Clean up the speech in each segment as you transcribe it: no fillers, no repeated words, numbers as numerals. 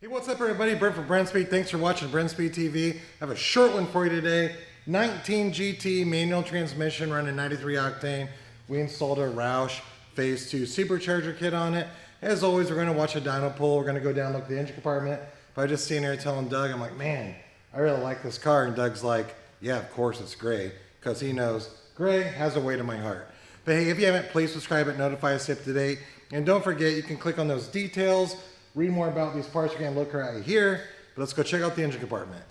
Hey, what's up everybody? Brent from Brenspeed. Thanks for watching Brenspeed TV. I have a short one for you today. 19 GT manual transmission running 93 octane. We installed a Roush Phase 2 Supercharger kit on it. As always, we're gonna watch a dyno pull. We're gonna go down, look at the engine compartment. But I just sitting here telling Doug, I'm like, man, I really like this car. And Doug's like, yeah, of course it's gray. Because he knows gray has a weight in my heart. But hey, if you haven't, please subscribe and notify us up to date. And don't forget, you can click on those details. Read more about these parts. You're going to look right here. But let's go check out the engine compartment.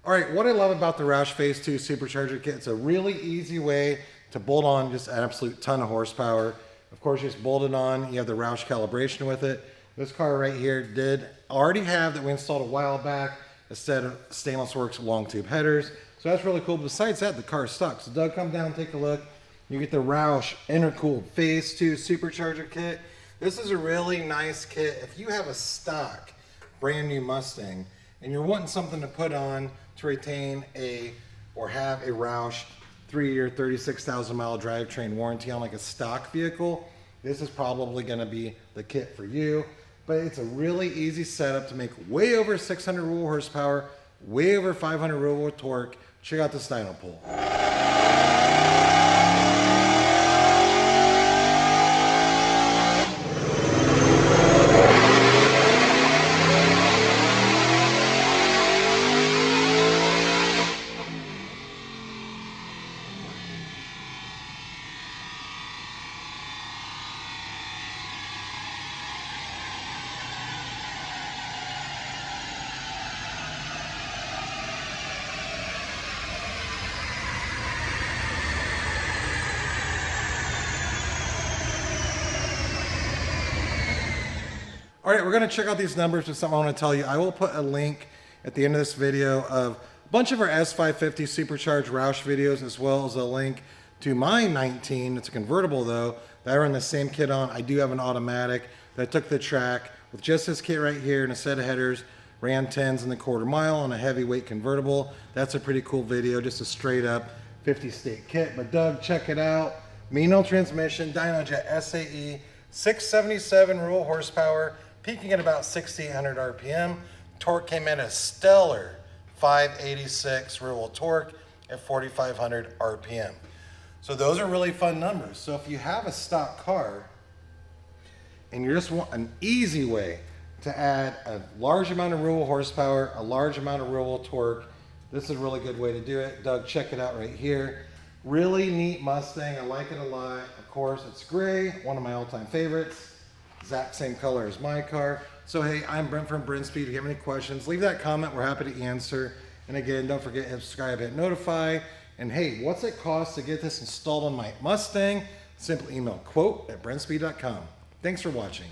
All right, what I love about the Roush Phase 2 Supercharger kit, it's a really easy way to bolt on just an absolute ton of horsepower. Of course, you just bolt it on. You have the Roush calibration with it. This car right here did already have that we installed a while back, a set of stainless works long tube headers. So that's really cool. Besides that, the car is stuck. So Doug, come down and take a look. You get the Roush intercooled Phase 2 Supercharger kit. This is a really nice kit. If you have a stock brand new Mustang and you're wanting something to put on to retain or have a Roush 3-year, 36,000 mile drivetrain warranty on like a stock vehicle, this is probably gonna be the kit for you. But it's a really easy setup to make way over 600 rural horsepower, way over 500 rural torque. Check out this dyno pull. All right, we're gonna check out these numbers with something I wanna tell you. I will put a link at the end of this video of a bunch of our S550 Supercharged Roush videos, as well as a link to my 19, it's a convertible though, that I run the same kit on. I do have an automatic that I took the track with just this kit right here and a set of headers, ran 10s in the quarter mile on a heavyweight convertible. That's a pretty cool video, just a straight up 50 state kit. But Doug, check it out. Manual transmission, Dynojet SAE, 677 rural horsepower, peaking at about 6,800 RPM. Torque came in a stellar 586 rural torque at 4,500 RPM. So those are really fun numbers. So if you have a stock car and you just want an easy way to add a large amount of rural horsepower, a large amount of rural torque, this is a really good way to do it. Doug, check it out right here. Really neat Mustang, I like it a lot. Of course, it's gray, one of my all-time favorites. Exact same color as my car. So hey, I'm Brent from Brenspeed. If you have any questions, leave that comment. We're happy to answer. And again, don't forget to subscribe, hit notify. And hey, what's it cost to get this installed on my Mustang? Simply email quote@brenspeed.com. Thanks for watching.